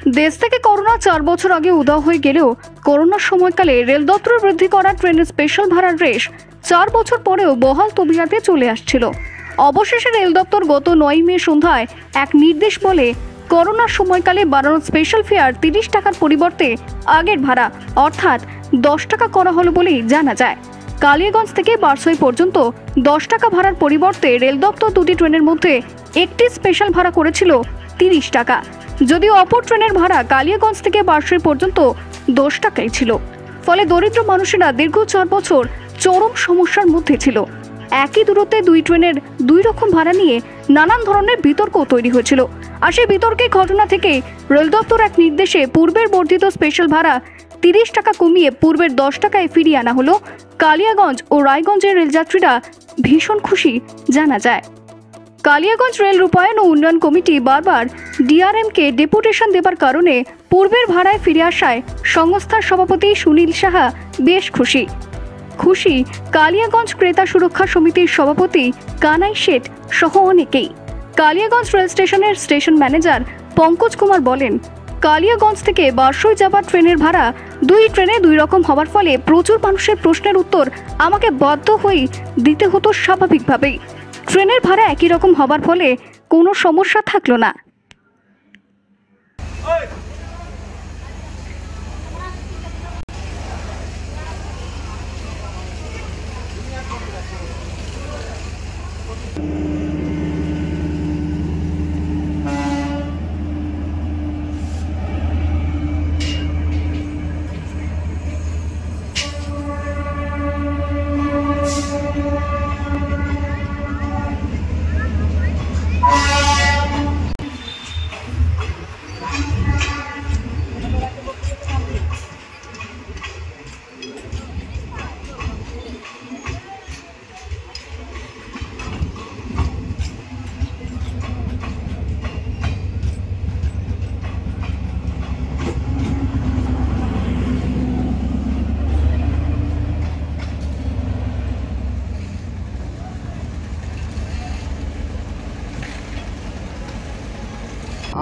দেশ থেকে করোনা 4 বছর আগে উধাও হয়ে গেলেও করোনার সময়কালে রেল দপ্তর বৃদ্ধি করা ট্রেনের স্পেশাল ভাড়ার রেশ 4 বছর পরেও বহাল তবিয়তে চলে আসছিল। অবশেষে রেল দপ্তর গত 9 মে সন্ধ্যায় এক নির্দেশ বলে করোনার সময়কালে বাড়ানো স্পেশাল ফেয়ার 30 টাকার পরিবর্তে আগের ভাড়া অর্থাৎ 10 টাকা করা হলো বলেই জানা যায়। কালিয়াগঞ্জ থেকে বারসই পর্যন্ত 10 টাকা ভাড়ার পরিবর্তে রেল দপ্তর দুটি ট্রেনের মধ্যে একটি স্পেশাল ভাড়া করেছিল 30 টাকা, যদিও অপর ট্রেনের ভাড়া কালিয়াগঞ্জ থেকে বারসই পর্যন্ত 10 টাকাই ছিল। ফলে দরিদ্র মানুষেরা দীর্ঘ 4 বছর চরম সমস্যার মধ্যে ছিল। একই দূরত্বে দুই ট্রেনের দুই রকম ভাড়া নিয়ে নানান ধরনের বিতর্ক তৈরি হয়েছিল। আর সেই বিতর্কের ঘটনা থেকে রেল দপ্তর এক নির্দেশে পূর্বের বর্ধিত স্পেশাল ভাড়া 30 টাকা কমিয়ে পূর্বের 10 টাকায় ফিরিয়ে আনা হলো। কালিয়াগঞ্জ ও রায়গঞ্জের রেলযাত্রীরা ভীষণ খুশি জানা যায়। কালিয়াগঞ্জ রেল রূপায়ণ ও উন্নয়ন কমিটি বারবার ডিআরএমকে ডেপুটেশন দেবার কারণে পূর্বের ভাড়ায় ফিরে আসায় সংস্থার সভাপতি সুনীল সাহা বেশ খুশি কালিয়াগঞ্জ ক্রেতা সুরক্ষা সমিতির সভাপতি কানাই শেঠ সহ অনেকেই। কালিয়াগঞ্জ রেল স্টেশনের স্টেশন ম্যানেজার পঙ্কজ কুমার বলেন, কালিয়াগঞ্জ থেকে বারসই যাবার ট্রেনের ভাড়া দুই ট্রেনে দুই রকম হওয়ার ফলে প্রচুর মানুষের প্রশ্নের উত্তর আমাকে বাধ্য হয়ে দিতে হতো। স্বাভাবিকভাবেই ট্রেনের ভাড়া একই রকম হবার ফলে কোনো সমস্যা থাকলো না।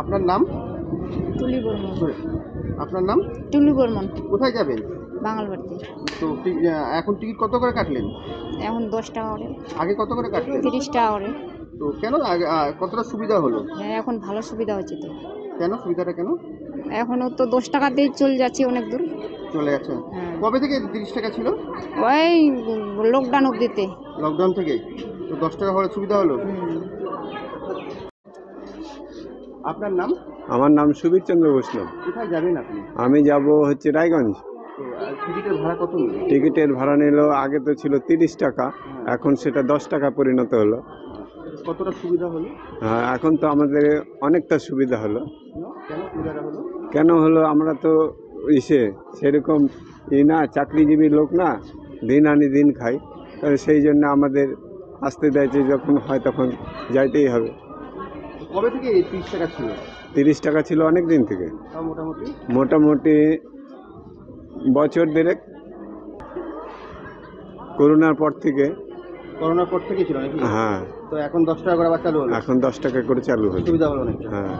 আপনার নাম? টুলি বর্মন। আপনার নাম? টুলি বর্মন। কোথায় যাবেন? বাঙালবাড়িতে। তো এখন টিকিট কত করে কাটলেন? এখন 10 টাকা করে। আগে কত করে কাটলেন? 30 টাকা করে। তো কেন কতটা সুবিধা হলো? হ্যাঁ, এখন ভালো সুবিধা হচ্ছে তো। কেন সুবিধাটা কেন? এখনও তো 10 টাকাতেই চলে যাচ্ছে অনেক দূর। চলে যাচ্ছে। হ্যাঁ। কবে থেকে 30 টাকা ছিল? ওই লকডাউন অবধিতে। লকডাউন থেকে। তো 10 টাকা হলে সুবিধা হলো। আপনার নাম? আমার নাম সুবীর চন্দ্র বৈষ্ণব। কোথায় যাবেন আপনি? আমি যাব হচ্ছে রায়গঞ্জ। তো টিকিটের ভাড়া কত নিল? টিকিটের ভাড়া নিল, আগে তো ছিল 30 টাকা, এখন সেটা 10 টাকা পরিণত হলো। কতটা সুবিধা হলো? হ্যাঁ, এখন তো আমাদের অনেকটা সুবিধা হলো। কেন সুবিধাটা হলো? কেন হলো, আমরা তো সেরকম না, চাকরিজীবী লোক না, দিন আনি দিন খাই, তাহলে সেই জন্য আমাদের আসতে দেয়ছে, যখন হয় তখন যাইতেই হবে। কবে থেকে 30 টাকা ছিল? 30 টাকা ছিল অনেক দিন থেকে, মোটামুটি বছর দেড়েক, করোনার পর থেকে। করোনার পর থেকে ছিল নাকি? হ্যাঁ। তো এখন 10 টাকা করে আবার চালু হলো? এখন 10 টাকা করে চালু হলো। সুবিধা হলো না? হ্যাঁ।